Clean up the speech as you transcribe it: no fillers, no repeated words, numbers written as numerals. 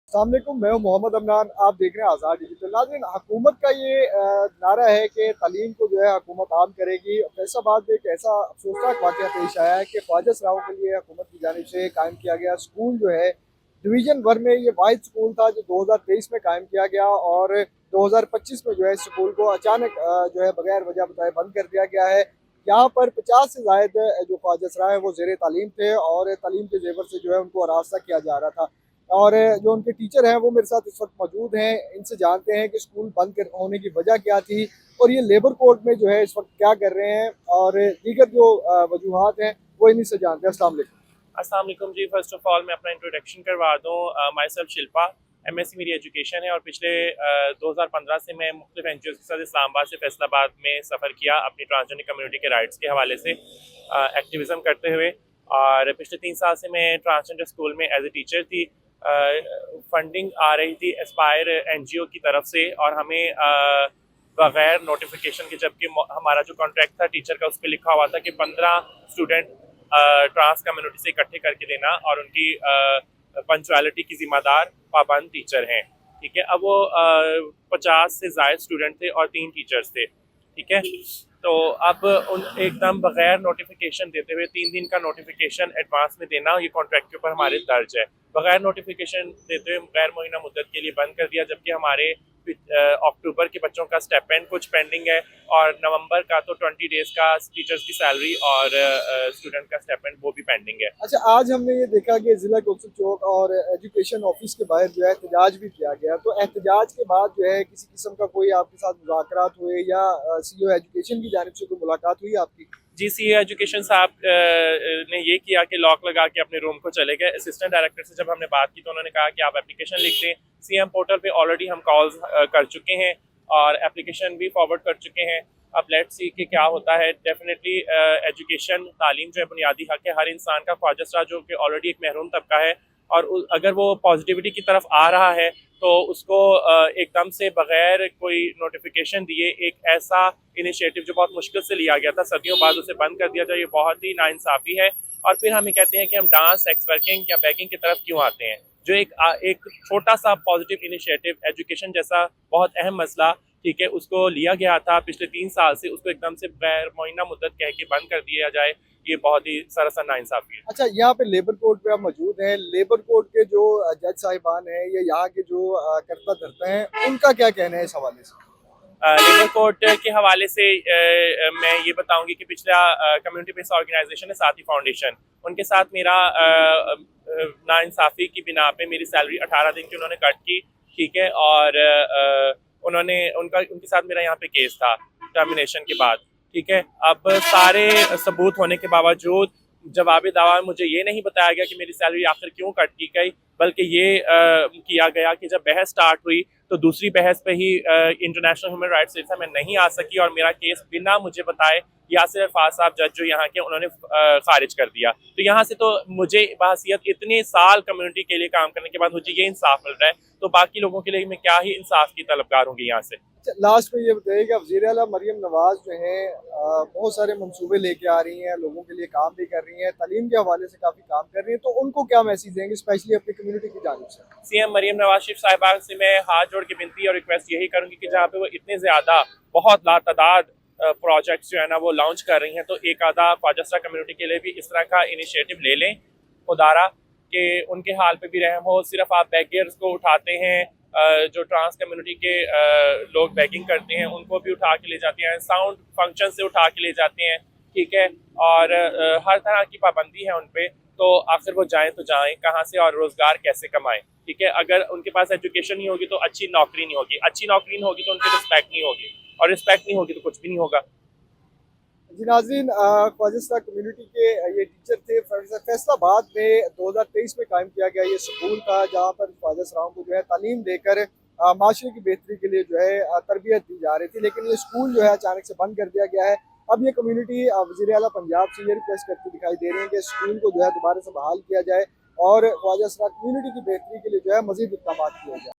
अस्सलाम वालेकुम, मैं हूं मोहम्मद अमनान। आप देख रहे हैं आज़ाद डिजिटल। नाज़रीन, हुकूमत का ये नारा है कि तालीम को जो है हुकूमत आम करेगी। फैसलाबाद में एक ऐसा अफसोसनाक वाक़या पेश आया है कि ख्वाजा सराओं के लिए हुकूमत की जानिब से कायम किया गया स्कूल जो है डिवीज़न वन में ये वाहिद स्कूल था जो 2023 में कायम किया गया, और 2025 में जो है इस स्कूल को अचानक जो है बगैर वजह बताए बंद कर दिया गया है। यहाँ पर 50 से ज़ायद जो ख्वाजा सरा हैं वो ज़ेर तालीम थे, और तालीम के जेवर से जो है उनको हरासा किया जा रहा था। और जो उनके टीचर हैं वो मेरे साथ इस वक्त मौजूद हैं। इनसे जानते हैं कि स्कूल बंद कर होने की वजह क्या थी, और ये लेबर कोर्ट में जो है इस वक्त क्या कर रहे हैं, और दीगर जो वजूहात हैं वो इन्हीं से जानते हैं। अस्सलाम वालेकुम। अस्सलाम वालेकुम जी। फर्स्ट ऑफ ऑल मैं अपना इंट्रोडक्शन करवा दूँ। माई सेल्फ शिल्पा, एमएससी मेरी एजुकेशन है और पिछले 2015 से मैं मुख्तलिफ एन के साथ इस्लामाबाद से फैसलाबाद में सफ़र किया अपनी ट्रांसजेंडर कम्युनिटी के राइट्स के हवाले से एक्टिविज़म करते हुए। और पिछले 3 साल से मैं ट्रांसजेंडर स्कूल में एज ए टीचर थी। फंडिंग आ रही थी एस्पायर एनजीओ की तरफ से, और हमें बगैर नोटिफिकेशन के, जबकि हमारा जो कॉन्ट्रैक्ट था टीचर का उस पर लिखा हुआ था कि 15 स्टूडेंट ट्रांस कम्युनिटी से इकट्ठे करके देना और उनकी पंचुअलिटी की जिम्मेदार पाबंद टीचर हैं। ठीक है, अब वो 50 से ज़ायद स्टूडेंट थे और 3 टीचर्स थे। ठीक है, तो अब उन एकदम बगैर नोटिफिकेशन देते हुए 3 दिन का नोटिफिकेशन एडवांस में देना, ये कॉन्ट्रैक्ट के ऊपर हमारे दर्ज है। बगैर नोटिफिकेशन देते हुए गैर मुइना मुद्दत के लिए बंद कर दिया, जबकि हमारे अक्टूबर के बच्चों का स्टेपेंड कुछ पेंडिंग है, और नवंबर का तो 20 डेज का टीचर्स की सैलरी और स्टूडेंट का स्टेपेंड वो भी पेंडिंग है। अच्छा, आज हमने ये देखा कि जिला कौंसिल चौक और एजुकेशन ऑफिस के बाहर जो है एहतजाज भी किया गया। तो एहतजाज के बाद जो है किसी किस्म का कोई आपके साथ मुज़ाकरात हुए, या सीईओ एजुकेशन की जानिब से कोई मुलाकात हुई आपकी? जी, सी एजुकेशन साहब ने ये किया कि लॉक लगा के अपने रूम को चले गए। असिस्टेंट डायरेक्टर से जब हमने बात की तो उन्होंने कहा कि आप एप्लीकेशन लिख दें। सीएम पोर्टल पे ऑलरेडी हम कॉल्स कर चुके हैं और एप्लीकेशन भी फॉरवर्ड कर चुके हैं। अब लेट्स सी कि क्या होता है। डेफिनेटली एजुकेशन तालीम जो है बुनियादी हक है हर इंसान का। ख्वाजा सरा जो कि ऑलरेडी एक महरूम तबका है, और अगर वो पॉजिटिविटी की तरफ आ रहा है तो उसको एकदम से बगैर कोई नोटिफिकेशन दिए एक ऐसा इनिशिएटिव जो बहुत मुश्किल से लिया गया था सदियों बाद उसे बंद कर दिया जाए, ये बहुत ही नाइंसाफ़ी है। और फिर हमें कहते हैं कि हम डांस, सेक्स वर्किंग या बैगिंग की तरफ क्यों आते हैं, जो एक छोटा सा पॉजिटिव इनिशिएटिव एजुकेशन जैसा बहुत अहम मसला, ठीक है, उसको लिया गया था पिछले 3 साल से, उसको एकदम से गैर मुइना मुद्दत कह के बंद कर दिया जाए, ये बहुत ही सरासर नाइंसाफ़ी है। अच्छा, यहाँ पे लेबर कोर्ट पे आप मौजूद हैं। लेबर कोर्ट के जो जज साहिबान हैं या यहाँ के जो कर्ता धर्ता हैं, उनका क्या कहना है इस हवाले से? लेबर कोर्ट के हवाले से मैं ये बताऊंगी कि पिछला कम्युनिटी बेस्ड ऑर्गेनाइजेशन है साथी फाउंडेशन, उनके साथ मेरा नाइंसाफ़ी की बिना पे मेरी सैलरी 18 दिन की उन्होंने कट की। ठीक है, और उनके साथ मेरा यहाँ पे केस था टर्मिनेशन के बाद। ठीक है, अब सारे सबूत होने के बावजूद जवाबी दावा मुझे ये नहीं बताया गया कि मेरी सैलरी आखिर क्यों कट की गई, बल्कि ये किया गया कि जब बहस स्टार्ट हुई तो दूसरी बहस पे ही इंटरनेशनल ह्यूमन राइट्स सेल में नहीं आ सकी, और मेरा केस बिना मुझे बताए यासिर अरफात साहब जज जो यहाँ के उन्होंने खारिज कर दिया। तो यहाँ से तो मुझे बहसीत इतने साल कम्युनिटी के लिए काम करने के बाद मुझे ये इंसाफ मिल रहा है, तो बाकी लोगों के लिए मैं क्या ही इंसाफ की तलबगार होंगी यहाँ से। लास्ट में ये बताइए कि वज़ीर आला मरियम नवाज जो है बहुत सारे मंसूबे लेके आ रही हैं, लोगों के लिए काम भी कर रही हैं, तालीम के हवाले से काफ़ी काम कर रही हैं, तो उनको क्या मैसेज देंगे स्पेशली अपनी कम्युनिटी की जानिब से? सीएम मरियम नवाज शरीफ साहिबा से मैं हाथ जोड़ के विनती और रिक्वेस्ट यही करूंगी कि जहाँ पे वो इतने ज़्यादा बहुत लातादाद प्रोजेक्ट्स जो है ना वो लॉन्च कर रही हैं, तो एक आधा ख्वाजा सरा कम्युनिटी के लिए भी इस तरह का इनिशिएटिव ले लें खुदारा, कि उनके हाल पे भी रहम हो। सिर्फ आप बैगर्स को उठाते हैं, जो ट्रांस कम्युनिटी के लोग बैगिंग करते हैं उनको भी उठा के ले जाते हैं, साउंड फंक्शन से उठा के ले जाते हैं। ठीक है, और हर तरह की पाबंदी है उन पर, तो आखिर वो जाएं तो जाएं कहाँ से और रोज़गार कैसे कमाएं। ठीक है, अगर उनके पास एजुकेशन नहीं होगी तो अच्छी नौकरी नहीं होगी, अच्छी नौकरी नहीं होगी तो उनकी रिस्पेक्ट नहीं होगी, और रिस्पेक्ट नहीं होगी तो कुछ भी नहीं होगा। जी नाज़रीन, ख्वाजा सरा कम्युनिटी के ये टीचर थे। फैसलाबाद में 2023 में कायम किया गया ये स्कूल था, जहाँ पर ख्वाजा सराओं को जो है तालीम देकर माशरे की बेहतरी के लिए जो है तरबियत दी जा रही थी, लेकिन ये स्कूल जो है अचानक से बंद कर दिया गया है। अब ये कम्युनिटी वज़ीर आला पंजाब से ये रिक्वेस्ट करती दिखाई दे रही है कि स्कूल को जो है दोबारा से बहाल किया जाए, और ख्वाजा सरा कम्युनिटी की बेहतरी के लिए जो है मज़ीद इक़दाम किया जाए।